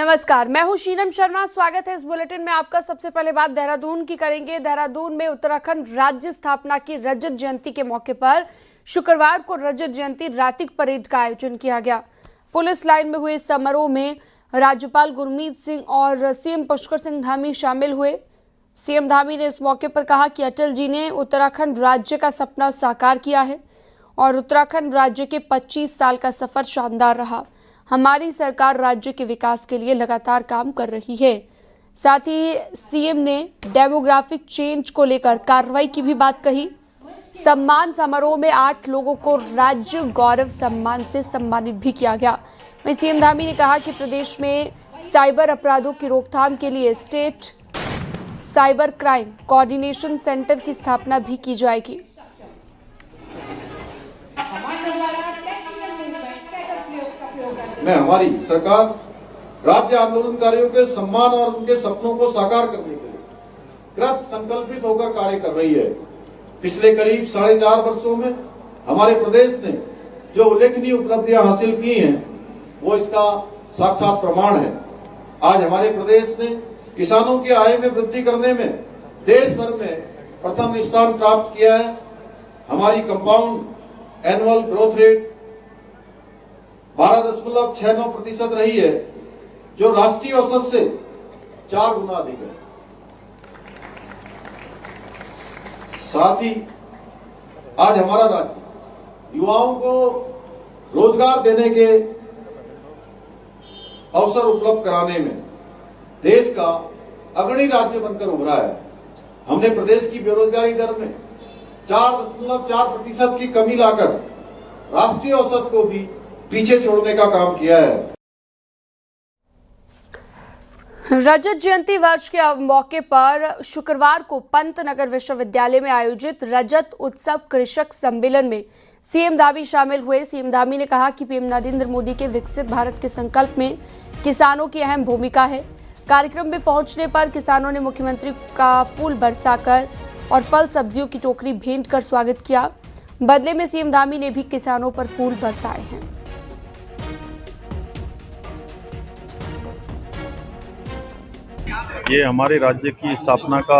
नमस्कार, मैं हूं शीनम शर्मा। स्वागत है इस बुलेटिन में आपका। सबसे पहले बात देहरादून की करेंगे। देहरादून में उत्तराखंड राज्य स्थापना की रजत जयंती के मौके पर शुक्रवार को रजत जयंती रातिक परेड का आयोजन किया गया। पुलिस लाइन में हुए समारोह में राज्यपाल गुरमीत सिंह और सीएम पुष्कर सिंह धामी शामिल हुए। सीएम धामी ने इस मौके पर कहा कि अटल जी ने उत्तराखंड राज्य का सपना साकार किया है और उत्तराखंड राज्य के 25 साल का सफर शानदार रहा। हमारी सरकार राज्य के विकास के लिए लगातार काम कर रही है। साथ ही सीएम ने डेमोग्राफिक चेंज को लेकर कार्रवाई की भी बात कही। सम्मान समारोह में 8 लोगों को राज्य गौरव सम्मान से सम्मानित भी किया गया। वहीं सीएम धामी ने कहा कि प्रदेश में साइबर अपराधों की रोकथाम के लिए state cyber crime coordination centre की स्थापना भी की जाएगी। में हमारी सरकार राज्य आंदोलनकारियों के सम्मान और उनके सपनों को साकार करने के लिए कृत संकल्पित होकर कार्य कर रही है। पिछले करीब 4.5 वर्षों में हमारे प्रदेश ने जो उल्लेखनीय उपलब्धियां हासिल की हैं, वो इसका साक्षात प्रमाण है। आज हमारे प्रदेश ने किसानों की आय में वृद्धि करने में देश भर में प्रथम स्थान प्राप्त किया है। हमारी कंपाउंड एनुअल ग्रोथ रेट 12.69% रही है, जो राष्ट्रीय औसत से 4 गुना अधिक है। साथ ही आज हमारा राज्य युवाओं को रोजगार देने के अवसर उपलब्ध कराने में देश का अग्रणी राज्य बनकर उभरा है। हमने प्रदेश की बेरोजगारी दर में 4.4% की कमी लाकर राष्ट्रीय औसत को भी पीछे छोड़ने का काम किया है। रजत जयंती वर्ष के मौके पर शुक्रवार को पंतनगर विश्वविद्यालय में आयोजित रजत उत्सव कृषक सम्मेलन में सीएम धामी शामिल हुए। सीएम धामी ने कहा कि पीएम नरेंद्र मोदी के विकसित भारत के संकल्प में किसानों की अहम भूमिका है। कार्यक्रम में पहुंचने पर किसानों ने मुख्यमंत्री का फूल बरसाकर और फल सब्जियों की टोकरी भेंट कर स्वागत किया। बदले में सीएम धामी ने भी किसानों पर फूल बरसाए हैं। ये हमारे राज्य की स्थापना का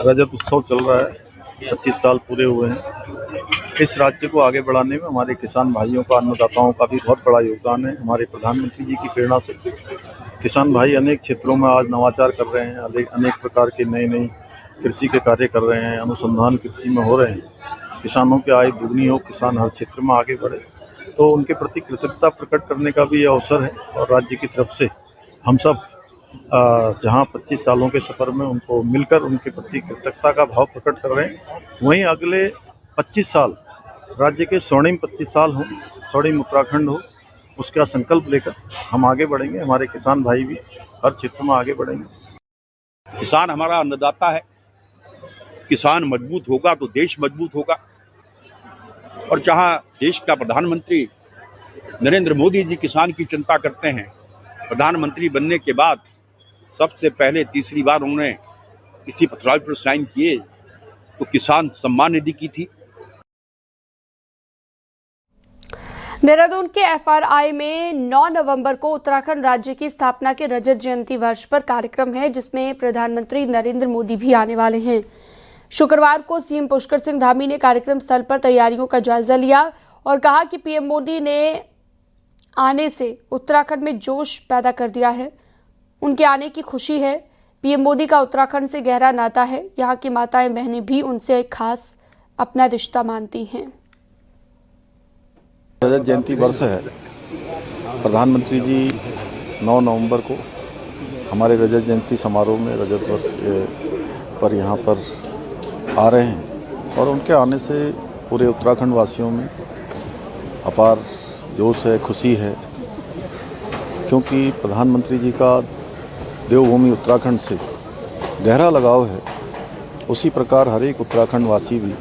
रजत उत्सव चल रहा है। 25 साल पूरे हुए हैं। इस राज्य को आगे बढ़ाने में हमारे किसान भाइयों का, अन्नदाताओं का भी बहुत बड़ा योगदान है। हमारे प्रधानमंत्री जी की प्रेरणा से किसान भाई अनेक क्षेत्रों में आज नवाचार कर रहे हैं, अनेक प्रकार के नई कृषि के कार्य कर रहे हैं, अनुसंधान कृषि में हो रहे हैं। किसानों की आय दुगनी हो, किसान हर क्षेत्र में आगे बढ़े, तो उनके प्रति कृतज्ञता प्रकट करने का भी ये अवसर है। और राज्य की तरफ से हम सब जहां 25 सालों के सफर में उनको मिलकर उनके प्रति कृतज्ञता का भाव प्रकट कर रहे हैं, वहीं अगले 25 साल राज्य के स्वर्णिम 25 साल हों, स्वर्णिम उत्तराखंड हो, उसका संकल्प लेकर हम आगे बढ़ेंगे। हमारे किसान भाई भी हर क्षेत्र में आगे बढ़ेंगे। किसान हमारा अन्नदाता है। किसान मजबूत होगा तो देश मजबूत होगा। और जहां देश का प्रधानमंत्री नरेंद्र मोदी जी किसान की चिंता करते हैं, प्रधानमंत्री बनने के बाद सबसे पहले तीसरी बार उन्होंने किसी पत्रावली पर साइन किए तो किसान सम्मान निधि की थी। देहरादून के एफआरआई में 9 नवंबर को उत्तराखंड राज्य की स्थापना के रजत जयंती वर्ष पर कार्यक्रम है, जिसमें प्रधानमंत्री नरेंद्र मोदी भी आने वाले हैं। शुक्रवार को सीएम पुष्कर सिंह धामी ने कार्यक्रम स्थल पर तैयारियों का जायजा लिया और कहा कि पीएम मोदी ने आने से उत्तराखंड में जोश पैदा कर दिया है। उनके आने की खुशी है। पीएम मोदी का उत्तराखंड से गहरा नाता है। यहाँ की माताएं बहनें भी उनसे एक खास अपना रिश्ता मानती हैं। रजत जयंती वर्ष है। प्रधानमंत्री जी 9 नवंबर को हमारे रजत जयंती समारोह में रजत वर्ष पर यहाँ पर आ रहे हैं और उनके आने से पूरे उत्तराखंड वासियों में अपार जोश है, खुशी है, क्योंकि प्रधानमंत्री जी का देवभूमि उत्तराखंड से गहरा लगाव है। उसी प्रकार हर एक उत्तराखंड वासी भी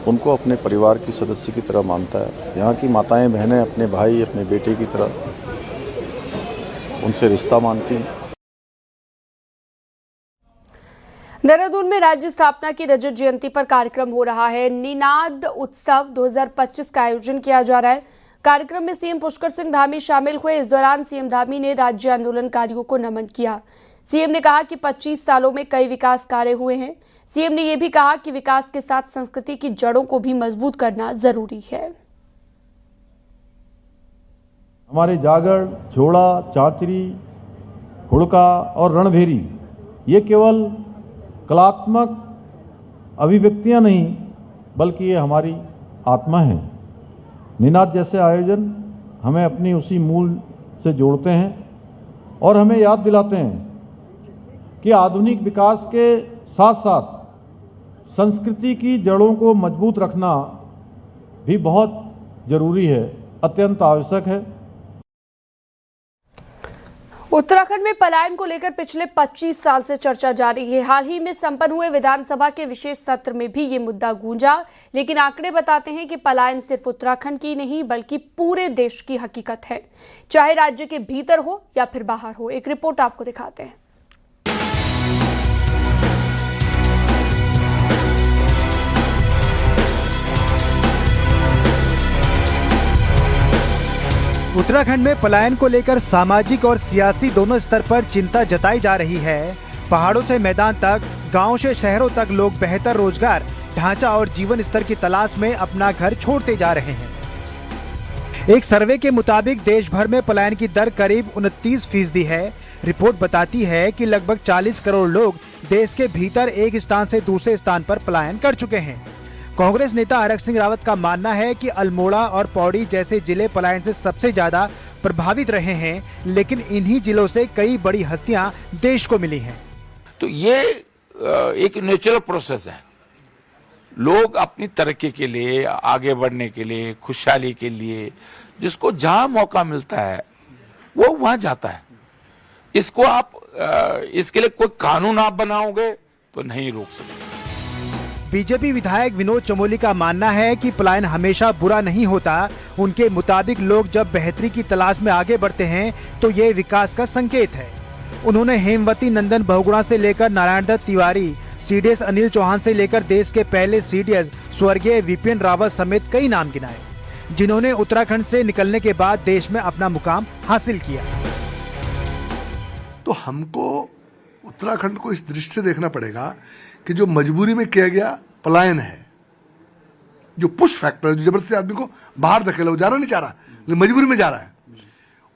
उनको अपने परिवार की सदस्य की तरह मानता है। यहाँ की माताएं बहनें अपने भाई, अपने बेटे की तरह उनसे रिश्ता मानती हैं। देहरादून में राज्य स्थापना की रजत जयंती पर कार्यक्रम हो रहा है। निनाद उत्सव 2025 का आयोजन किया जा रहा है। कार्यक्रम में सीएम पुष्कर सिंह धामी शामिल हुए। इस दौरान सीएम धामी ने राज्य आंदोलनकारियों को नमन किया। सीएम ने कहा कि 25 सालों में कई विकास कार्य हुए हैं। सीएम ने यह भी कहा कि विकास के साथ संस्कृति की जड़ों को भी मजबूत करना जरूरी है। हमारे जागड़, झोड़ा, चांचरी, हुड़का और रणभेरी ये केवल कलात्मक अभिव्यक्तियां नहीं बल्कि ये हमारी आत्मा है। निनाद जैसे आयोजन हमें अपनी उसी मूल से जोड़ते हैं और हमें याद दिलाते हैं कि आधुनिक विकास के साथ साथ संस्कृति की जड़ों को मजबूत रखना भी बहुत जरूरी है, अत्यंत आवश्यक है। उत्तराखंड में पलायन को लेकर पिछले 25 साल से चर्चा जारी है। हाल ही में संपन्न हुए विधानसभा के विशेष सत्र में भी ये मुद्दा गूंजा, लेकिन आंकड़े बताते हैं कि पलायन सिर्फ उत्तराखंड की नहीं बल्कि पूरे देश की हकीकत है, चाहे राज्य के भीतर हो या फिर बाहर हो। एक रिपोर्ट आपको दिखाते हैं। उत्तराखंड में पलायन को लेकर सामाजिक और सियासी दोनों स्तर पर चिंता जताई जा रही है। पहाड़ों से मैदान तक, गांव से शहरों तक लोग बेहतर रोजगार, ढांचा और जीवन स्तर की तलाश में अपना घर छोड़ते जा रहे हैं। एक सर्वे के मुताबिक देश भर में पलायन की दर करीब 29% है। रिपोर्ट बताती है कि लगभग 40 करोड़ लोग देश के भीतर एक स्थान से दूसरे स्थान पर पलायन कर चुके हैं। कांग्रेस नेता हरक सिंह रावत का मानना है कि अल्मोड़ा और पौड़ी जैसे जिले पलायन से सबसे ज्यादा प्रभावित रहे हैं, लेकिन इन्हीं जिलों से कई बड़ी हस्तियां देश को मिली हैं। तो ये एक नेचुरल प्रोसेस है। लोग अपनी तरक्की के लिए, आगे बढ़ने के लिए, खुशहाली के लिए जिसको जहां मौका मिलता है वो वहां जाता है। इसको आप इसके लिए कोई कानून आप बनाओगे तो नहीं रोक सकते। बीजेपी विधायक विनोद चमोली का मानना है कि पलायन हमेशा बुरा नहीं होता। उनके मुताबिक लोग जब बेहतरी की तलाश में आगे बढ़ते हैं तो ये विकास का संकेत है। उन्होंने हेमवती नंदन बहुगुणा से लेकर नारायण दत्त तिवारी, सीडीएस अनिल चौहान से लेकर देश के पहले सीडीएस स्वर्गीय विपिन रावत समेत कई नाम गिनाए, जिन्होंने उत्तराखंड से निकलने के बाद देश में अपना मुकाम हासिल किया। तो हमको उत्तराखंड को इस दृष्टि से देखना पड़ेगा कि जो मजबूरी में किया गया पलायन है, जो पुश फैक्टर, जो जबरदस्ती आदमी को बाहर धकेला, वो जाना नहीं चाह रहा लेकिन मजबूरी में जा रहा है,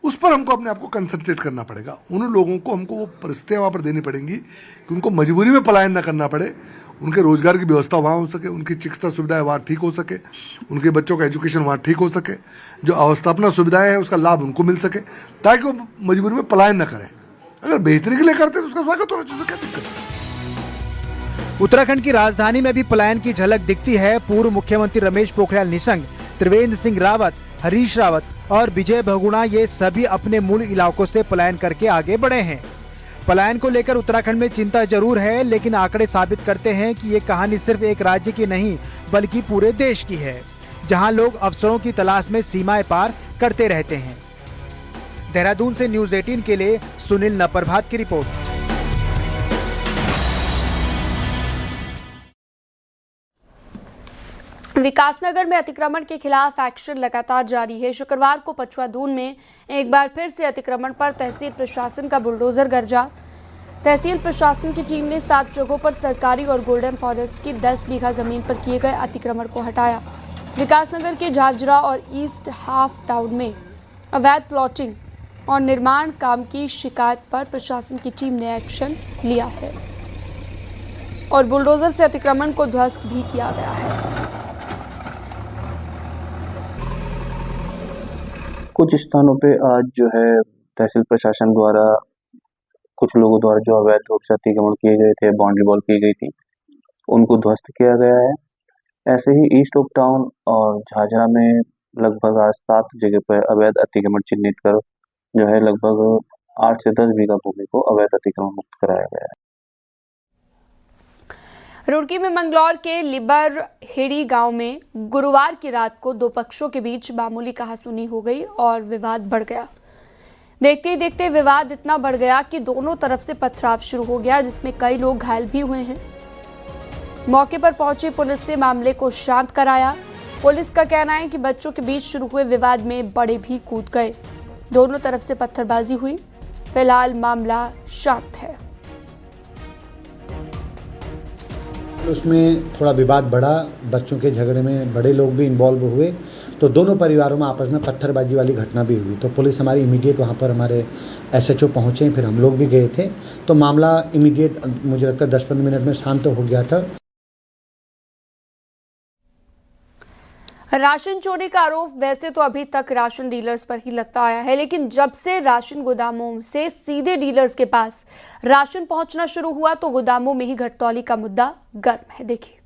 उस पर हमको अपने आप को कंसंट्रेट करना पड़ेगा। उन लोगों को हमको वो परिस्थितियां वहां पर देनी पड़ेंगी कि उनको मजबूरी में पलायन ना करना पड़े, उनके रोजगार की व्यवस्था वहां हो सके, उनकी चिकित्सा सुविधाएं वहां ठीक हो सके, उनके बच्चों का एजुकेशन वहां ठीक हो सके, जो अवस्थापना सुविधाएं हैं उसका लाभ उनको मिल सके, ताकि वो मजबूरी में पलायन ना करें। अगर बेहतरी के लिए करते तो उसका स्वागत होना चाहिए, क्या दिक्कत है। उत्तराखंड की राजधानी में भी पलायन की झलक दिखती है। पूर्व मुख्यमंत्री रमेश पोखरियाल निशंक, त्रिवेंद्र सिंह रावत, हरीश रावत और विजय बहुगुणा ये सभी अपने मूल इलाकों से पलायन करके आगे बढ़े हैं। पलायन को लेकर उत्तराखंड में चिंता जरूर है, लेकिन आंकड़े साबित करते हैं कि ये कहानी सिर्फ एक राज्य की नहीं बल्कि पूरे देश की है, जहां लोग अवसरों की तलाश में सीमाएं पार करते रहते हैं। देहरादून से न्यूज़ 18 के लिए सुनील नप्रभात की रिपोर्ट। विकासनगर में अतिक्रमण के खिलाफ एक्शन लगातार जारी है। शुक्रवार को पछुआदून में एक बार फिर से अतिक्रमण पर तहसील प्रशासन का बुलडोजर गरजा। तहसील प्रशासन की टीम ने 7 जगहों पर सरकारी और गोल्डन फॉरेस्ट की 10 बीघा जमीन पर किए गए अतिक्रमण को हटाया। विकासनगर के झाझरा और ईस्ट हाफ टाउन में अवैध प्लॉटिंग और निर्माण काम की शिकायत पर प्रशासन की टीम ने एक्शन लिया है और बुलडोजर से अतिक्रमण को ध्वस्त भी किया गया है। कुछ स्थानों पे आज जो है तहसील प्रशासन द्वारा कुछ लोगों द्वारा जो अवैध रूप से अतिक्रमण किए गए थे, बाउंड्री वॉल की गई थी, उनको ध्वस्त किया गया है। ऐसे ही ईस्ट ऑफ टाउन और झाझरा में लगभग आज 7 जगह पर अवैध अतिक्रमण चिन्हित कर जो है लगभग 8 से 10 बीघा भूमि को अवैध अतिक्रमण मुक्त कराया गया है। रुड़की में मंगलौर के लिबर हेड़ी गांव में गुरुवार की रात को 2 पक्षों के बीच मामूली कहासुनी हो गई और विवाद बढ़ गया। देखते ही देखते विवाद इतना बढ़ गया कि दोनों तरफ से पथराव शुरू हो गया, जिसमें कई लोग घायल भी हुए हैं। मौके पर पहुंची पुलिस ने मामले को शांत कराया। पुलिस का कहना है कि बच्चों के बीच शुरू हुए विवाद में बड़े भी कूद गए। दोनों तरफ से पत्थरबाजी हुई। फिलहाल मामला शांत है। उसमें थोड़ा विवाद बढ़ा, बच्चों के झगड़े में बड़े लोग भी इन्वॉल्व हुए, तो दोनों परिवारों में आपस में पत्थरबाजी वाली घटना भी हुई। तो पुलिस हमारी इमीडिएट वहाँ पर हमारे SHO पहुँचे, फिर हम लोग भी गए थे, तो मामला इमीडिएट मुझे लगता है 10-15 मिनट में शांत हो गया था। राशन चोरी का आरोप वैसे तो अभी तक राशन डीलर्स पर ही लगता आया है, लेकिन जब से राशन गोदामों से सीधे डीलर्स के पास राशन पहुंचना शुरू हुआ तो गोदामों में ही घटतौली का मुद्दा गर्म है। देखिए।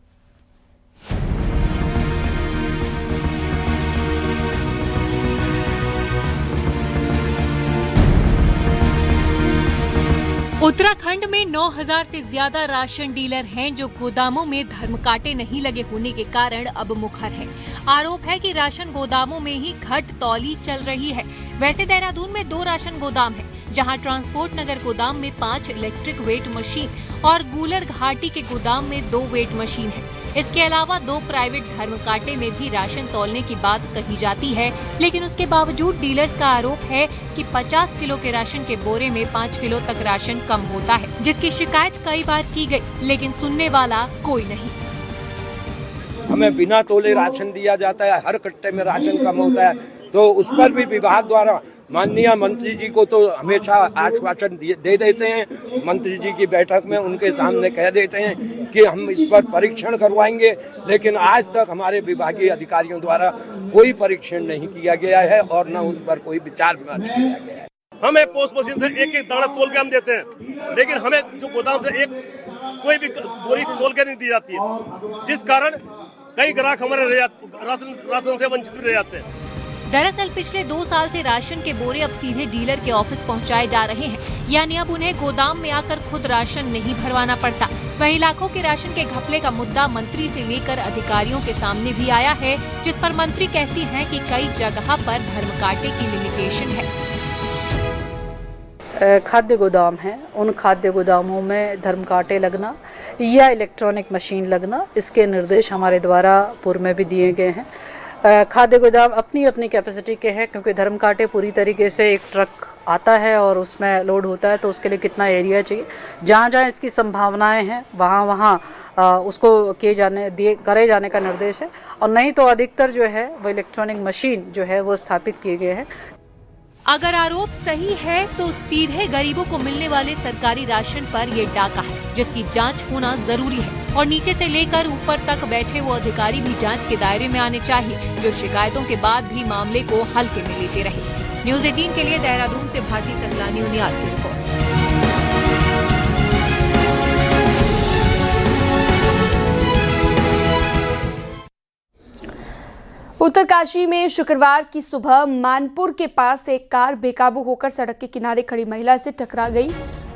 उत्तराखंड में 9,000 से ज्यादा राशन डीलर हैं जो गोदामों में धर्मकांटे नहीं लगे होने के कारण अब मुखर है। आरोप है कि राशन गोदामों में ही घटतौली चल रही है। वैसे देहरादून में 2 राशन गोदाम है, जहां ट्रांसपोर्ट नगर गोदाम में 5 इलेक्ट्रिक वेट मशीन और गूलर घाटी के गोदाम में 2 वेट मशीन है। इसके अलावा 2 प्राइवेट धर्मकांटे में भी राशन तौलने की बात कही जाती है, लेकिन उसके बावजूद डीलर्स का आरोप है कि 50 किलो के राशन के बोरे में 5 किलो तक राशन कम होता है, जिसकी शिकायत कई बार की गई, लेकिन सुनने वाला कोई नहीं। हमें बिना तोले राशन दिया जाता है, हर कट्टे में राशन कम होता है, तो उस पर भी विभाग द्वारा माननीय मंत्री जी को तो हमेशा आश्वासन दे देते हैं। मंत्री जी की बैठक में उनके सामने कह देते हैं कि हम इस पर परीक्षण करवाएंगे, लेकिन आज तक हमारे विभागीय अधिकारियों द्वारा कोई परीक्षण नहीं किया गया है और न उस पर कोई विचार विमर्श किया गया है। हमें पोस्ट मशीन से एक दाना तोल के हम देते हैं, लेकिन हमें जो गोदाम से कोई भी बोरी तोल के नहीं दी जाती है, जिस कारण कई ग्राहक हमारे राशन से वंचित रह जाते हैं। दरअसल पिछले 2 साल से राशन के बोरे अब सीधे डीलर के ऑफिस पहुंचाए जा रहे हैं, यानी अब उन्हें गोदाम में आकर खुद राशन नहीं भरवाना पड़ता। वहीं लाखों के राशन के घपले का मुद्दा मंत्री से लेकर अधिकारियों के सामने भी आया है, जिस पर मंत्री कहती हैं कि कई जगह पर धर्मकांटे की लिमिटेशन है। खाद्य गोदाम है, उन खाद्य गोदामों में धर्मकांटे लगना या इलेक्ट्रॉनिक मशीन लगना, इसके निर्देश हमारे द्वारा पूर्व में भी दिए गए हैं। खाद्य गोदाम अपनी अपनी कैपेसिटी के हैं, क्योंकि धर्मकांटे पूरी तरीके से एक ट्रक आता है और उसमें लोड होता है, तो उसके लिए कितना एरिया चाहिए, जहाँ जहाँ इसकी संभावनाएं हैं वहाँ उसको करे जाने का निर्देश है। और नहीं तो अधिकतर जो है वो इलेक्ट्रॉनिक मशीन जो है वो स्थापित किए गए हैं। अगर आरोप सही है तो सीधे गरीबों को मिलने वाले सरकारी राशन पर ये डाका है, जिसकी जांच होना जरूरी है और नीचे से लेकर ऊपर तक बैठे वो अधिकारी भी जांच के दायरे में आने चाहिए, जो शिकायतों के बाद भी मामले को हल्के में लेते रहे। न्यूज़ 18 के लिए देहरादून से भारती संगलानी उनियाल की रिपोर्ट। उत्तरकाशी में शुक्रवार की सुबह मानपुर के पास एक कार बेकाबू होकर सड़क के किनारे खड़ी महिला से टकरा गई।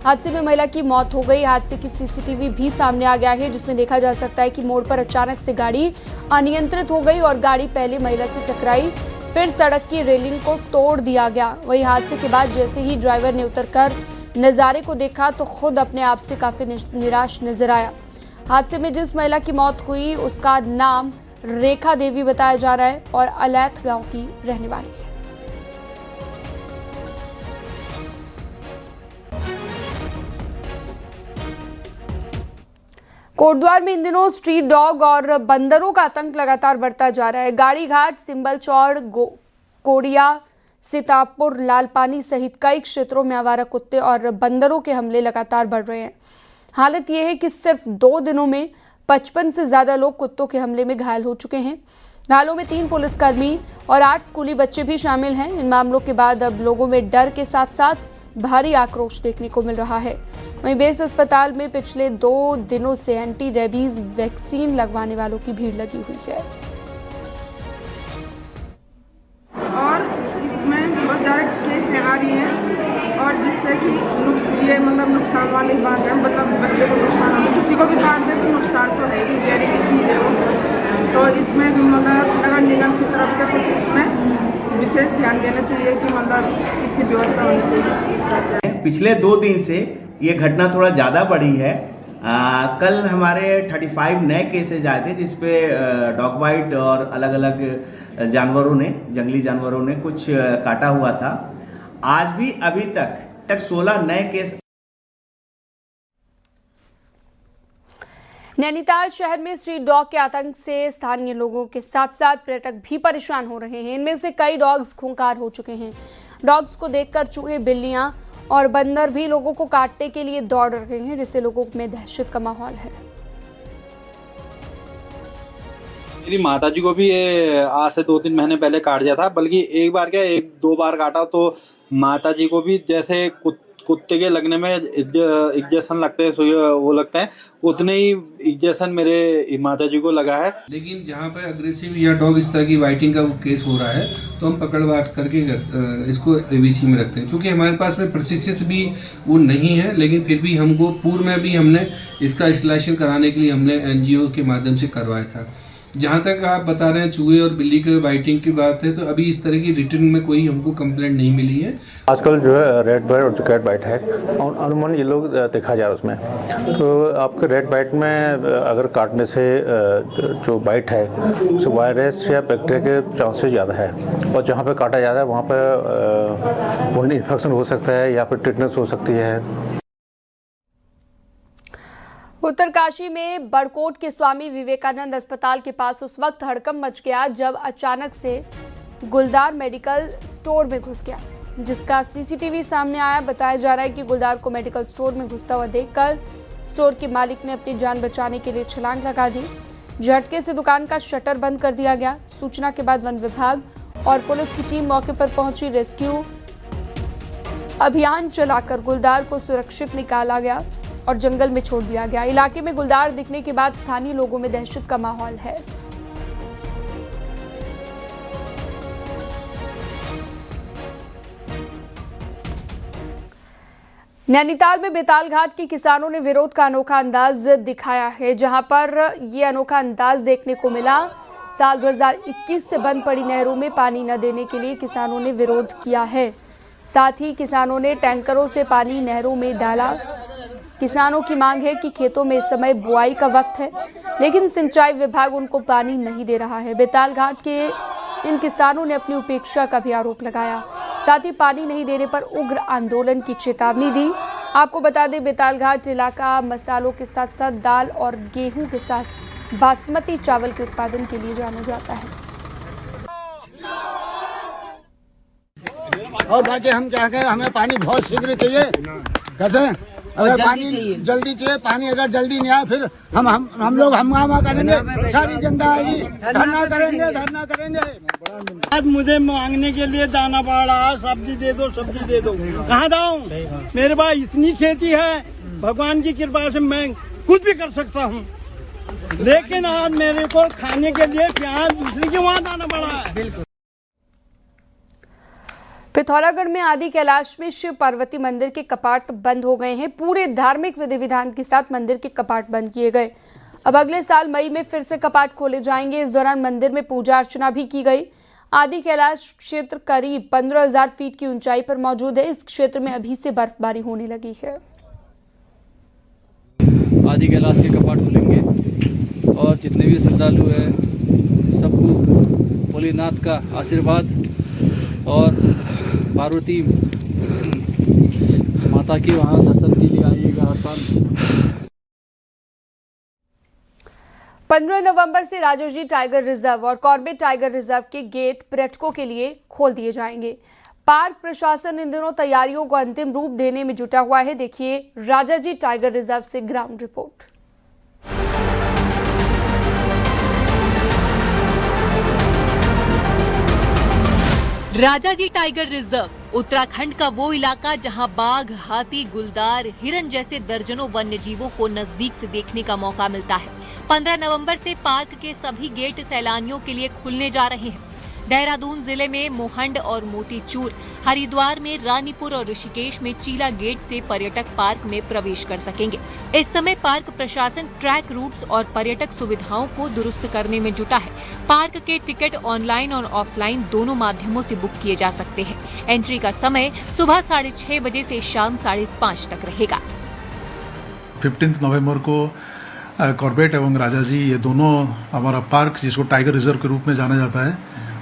हादसे में महिला की मौत हो गई। हादसे की सीसीटीवी भी सामने आ गया है, जिसमें देखा जा सकता है कि मोड़ पर अचानक से गाड़ी अनियंत्रित हो गई और गाड़ी पहले महिला से टकराई, फिर सड़क की रेलिंग को तोड़ दिया गया। वहीं हादसे के बाद जैसे ही ड्राइवर ने उतरकर नज़ारे को देखा तो खुद अपने आप से काफी निराश नजर आया। हादसे में जिस महिला की मौत हुई उसका नाम रेखा देवी बताया जा रहा है और अलैथ गांव की रहने वाली है। कोटद्वार में इन दिनों स्ट्रीट डॉग और बंदरों का आतंक लगातार बढ़ता जा रहा है। गाड़ी घाट, सिंबल चौड़, कोड़िया, सीतापुर, लालपानी सहित कई क्षेत्रों में आवारा कुत्ते और बंदरों के हमले लगातार बढ़ रहे हैं। हालत यह है कि सिर्फ 2 दिनों में 55 से ज्यादा लोग कुत्तों के हमले में घायल हो चुके हैं। घायलों में 3 पुलिसकर्मी और 8 स्कूली बच्चे भी शामिल हैं। इन मामलों के बाद अब लोगों में डर के साथ साथ भारी आक्रोश देखने को मिल रहा है। वहीं बेस अस्पताल में पिछले 2 दिनों से एंटी रेबीज वैक्सीन लगवाने वालों की भीड़ लगी हुई है। और इसमें बहुत ज़्यादा केस आ रही हैं और जिससे कि ये नुकसान वाली बात है, बच्चे को नुकसान हो, किसी को भी काट दे तो नुकसान तो है ही, जहरीली चीज़ है वो। तो इसमें नगर निगम की तरफ से कुछ इसमें विशेष ध्यान देना चाहिए कि इसकी व्यवस्था होनी चाहिए। पिछले 2 दिन से ये घटना थोड़ा ज़्यादा बढ़ी है कल हमारे 35 नए केसेज आए थे जिसपे डॉग बाइट और अलग अलग जंगली जानवरों ने कुछ काटा हुआ था। आज भी अभी तक 16 नए केस। नैनीताल शहर में स्ट्रीट डॉग के आतंक से स्थानीय लोगों के साथ साथ पर्यटक भी परेशान हो रहे हैं। इनमें से कई डॉग्स खूंखार हो चुके हैं। डॉग्स को देखकर चूहे, बिल्लियां और बंदर भी लोगों को काटने के लिए दौड़ रहे हैं, जिससे लोगों में दहशत का माहौल है। मेरी माताजी को भी ये आज से 2-3 महीने पहले काट दिया था, बल्कि एक बार क्या 1-2 बार काटा तो माताजी को भी जैसे कुत्ते के लगने में इंजेक्शन लगते हैं, वो लगता है, उतने ही इंजेक्शन मेरे माताजी को लगा है। लेकिन जहाँ पे अग्रेसिव या डॉग इस तरह की बाइटिंग का केस हो रहा है तो हम पकड़ बाट करके इसको एबीसी में रखते हैं। क्योंकि हमारे पास में प्रशिक्षित भी वो नहीं है, लेकिन फिर भी हमको पूर्व में भी हमने इसका इंस्टॉलेशन कराने के लिए हमने एनजीओ के माध्यम से करवाया था। जहाँ तक आप बता रहे हैं चूहे और बिल्ली के बाइटिंग की बात है, तो अभी इस तरह की रिटर्न में कोई हमको कंप्लेंट नहीं मिली है। आजकल जो है रेड बाइट और कैट बाइट है और अनुमान ये लोग देखा जा रहा है उसमें। तो आपके रेड बाइट में अगर काटने से जो बाइट है उससे वायरस या बैक्टीरिया के चांसेस ज़्यादा है, और जहाँ पे काटा जाता है वहाँ पे वुंड इन्फेक्शन हो सकता है या फिर टिटनेस हो सकती है। उत्तरकाशी में बड़कोट के स्वामी विवेकानंद अस्पताल के पास उस वक्त हड़कंप मच गया जब अचानक से गुलदार मेडिकल स्टोर में घुस गया, जिसका सीसीटीवी सामने आया। बताया जा रहा है कि गुलदार को मेडिकल स्टोर में घुसता हुआ देखकर स्टोर के मालिक ने अपनी जान बचाने के लिए छलांग लगा दी। झटके से दुकान का शटर बंद कर दिया गया। सूचना के बाद वन विभाग और पुलिस की टीम मौके पर पहुंची। रेस्क्यू अभियान चलाकर गुलदार को सुरक्षित निकाला गया और जंगल में छोड़ दिया गया। इलाके में गुलदार दिखने के बाद स्थानीय लोगों में दहशत का माहौल है। नैनीताल में बेताल घाट के किसानों ने विरोध का अनोखा अंदाज दिखाया है, जहां पर ये अनोखा अंदाज देखने को मिला। साल 2021 से बंद पड़ी नहरों में पानी न देने के लिए किसानों ने विरोध किया है। साथ ही किसानों ने टैंकरों से पानी नहरों में डाला। किसानों की मांग है कि खेतों में इस समय बुआई का वक्त है, लेकिन सिंचाई विभाग उनको पानी नहीं दे रहा है। बेताल घाट के इन किसानों ने अपनी उपेक्षा का भी आरोप लगाया। साथ ही पानी नहीं देने पर उग्र आंदोलन की चेतावनी दी। आपको बता दें, बेताल घाट इलाका मसालों के साथ साथ दाल और गेहूं के साथ बासमती चावल के उत्पादन के लिए जाना जाता है। और बाकी हम क्या कहें, हमें पानी बहुत शीघ्र चाहिए। कैसे अगर पानी जल्दी चाहिए, पानी अगर जल्दी नहीं आया फिर हम लोग हंगामा करेंगे, सारी जनता आएगी, धरना करेंगे। आज मुझे मांगने के लिए जाना पड़ रहा है, सब्जी दे दो। कहाँ जाऊँ? मेरे पास इतनी खेती है, भगवान की कृपा से मैं कुछ भी कर सकता हूँ, लेकिन आज मेरे को खाने के लिए प्याज दूसरी के वहाँ जाना पड़ा है। पिथौरागढ़ में आदि कैलाश में शिव पार्वती मंदिर के कपाट बंद हो गए हैं। पूरे धार्मिक विधि विधान के साथ मंदिर के कपाट बंद किए गए। अब अगले साल मई में फिर से कपाट खोले जाएंगे। इस दौरान मंदिर में पूजा अर्चना भी की गई। आदि कैलाश क्षेत्र करीब 15,000 फीट की ऊंचाई पर मौजूद है। इस क्षेत्र में अभी से बर्फबारी होने लगी है। आदि कैलाश के कपाट खुलेंगे और जितने भी श्रद्धालु हैं सबको भोलेनाथ का आशीर्वाद और पार्वती माता के वहाँ दर्शन के लिए आइएगा हर साल। 15 नवंबर से राजाजी टाइगर रिजर्व और कॉर्बेट टाइगर रिजर्व के गेट पर्यटकों के लिए खोल दिए जाएंगे। पार्क प्रशासन इन दिनों तैयारियों को अंतिम रूप देने में जुटा हुआ है। देखिए राजाजी टाइगर रिजर्व से ground report. Rajaji tiger reserve Uttarakhand का वो इलाका जहां बाघ, हाथी, गुलदार, हिरन जैसे दर्जनों वन्य जीवों को नजदीक से देखने का मौका मिलता है। 15 नवंबर से पार्क के सभी गेट सैलानियों के लिए खुलने जा रहे हैं। देहरादून जिले में मोहंड और मोतीचूर, हरिद्वार में रानीपुर और ऋषिकेश में चीला गेट से पर्यटक पार्क में प्रवेश कर सकेंगे। इस समय पार्क प्रशासन ट्रैक रूट्स और पर्यटक सुविधाओं को दुरुस्त करने में जुटा है। पार्क के टिकट ऑनलाइन और ऑफलाइन दोनों माध्यमों से बुक किए जा सकते हैं। एंट्री का समय सुबह 6:30 बजे से शाम 5:30 तक रहेगा। 15 नवंबर को कॉर्बेट एवं राजा जी ये दोनों हमारा पार्क जिसको टाइगर रिजर्व के रूप में जाना जाता है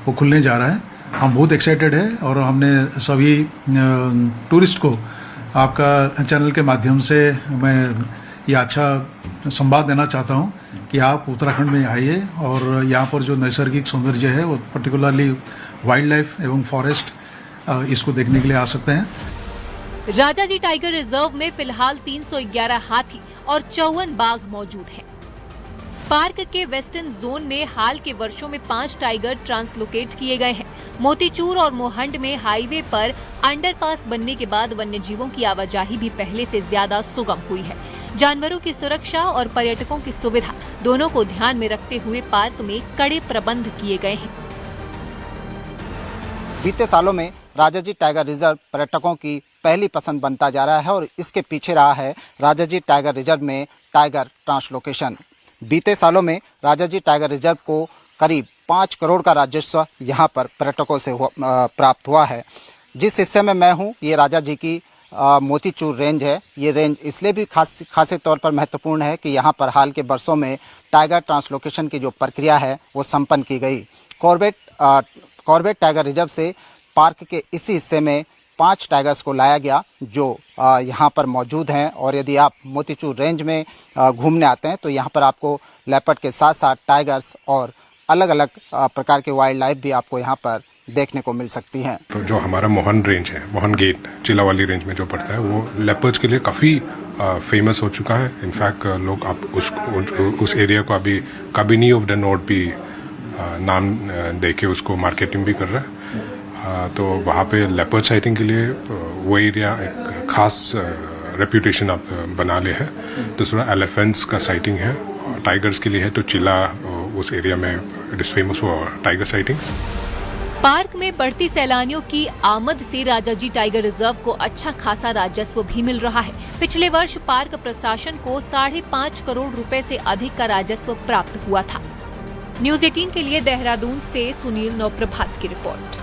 वो खुलने जा रहा है। हम बहुत एक्साइटेड है और हमने सभी टूरिस्ट को आपका चैनल के माध्यम से मैं ये अच्छा संवाद देना चाहता हूँ कि आप उत्तराखंड में आइए और यहाँ पर जो नैसर्गिक सौंदर्य है वो पर्टिकुलरली वाइल्ड लाइफ एवं फॉरेस्ट इसको देखने के लिए आ सकते हैं। राजा जी टाइगर रिजर्व में फिलहाल 311 हाथी और 54 बाघ मौजूद हैं। पार्क के वेस्टर्न जोन में हाल के वर्षों में 5 टाइगर ट्रांसलोकेट किए गए हैं। मोतीचूर और मोहंड में हाईवे पर अंडरपास बनने के बाद वन्य जीवों की आवाजाही भी पहले से ज्यादा सुगम हुई है। जानवरों की सुरक्षा और पर्यटकों की सुविधा दोनों को ध्यान में रखते हुए पार्क में कड़े प्रबंध किए गए हैं। बीते सालों में राजा जी टाइगर रिजर्व पर्यटकों की पहली पसंद बनता जा रहा है और इसके पीछे रहा है राजा जी टाइगर रिजर्व में टाइगर ट्रांसलोकेशन। बीते सालों में राजा जी टाइगर रिजर्व को करीब 5 करोड़ का राजस्व यहाँ पर पर्यटकों से प्राप्त हुआ है। जिस हिस्से में मैं हूँ ये राजा जी की मोतीचूर रेंज है। ये रेंज इसलिए भी खासे तौर पर महत्वपूर्ण है कि यहाँ पर हाल के वर्षों में टाइगर ट्रांसलोकेशन की जो प्रक्रिया है वो संपन्न की गई। कॉर्बेट टाइगर रिजर्व से पार्क के इसी हिस्से में 5 टाइगर्स को लाया गया जो यहाँ पर मौजूद हैं और यदि आप मोतीचूर रेंज में घूमने आते हैं तो यहाँ पर आपको लेपर्ड के साथ साथ टाइगर्स और अलग अलग प्रकार के वाइल्ड लाइफ भी आपको यहाँ पर देखने को मिल सकती हैं। तो जो हमारा मोहन रेंज है, मोहन गेट चिलावाली रेंज में जो पड़ता है वो लेपर्ड्स के लिए काफ़ी फेमस हो चुका है। इनफैक्ट लोग आप उस एरिया को अभी काबिनी ऑफ द नॉर्थ भी नाम दे के उसको मार्केटिंग भी कर रहा है। तो वहाँ पे लेपर्ड साइटिंग के लिए वो एरिया एक खास रेप्यूटेशन आप बना ले है। दूसरा एलिफेंट्स का साइटिंग है, टाइगर्स के लिए है तो चिला उस एरिया में it is famous for tiger sightings. Park में बढ़ती सैलानियों की आमद से राजा जी टाइगर रिजर्व को अच्छा खासा राजस्व भी मिल रहा है। पिछले वर्ष पार्क प्रशासन को 5.5 करोड़ रुपए से अधिक का राजस्व प्राप्त हुआ था। न्यूज़ 18 के लिए देहरादून से सुनील नवप्रभात की रिपोर्ट।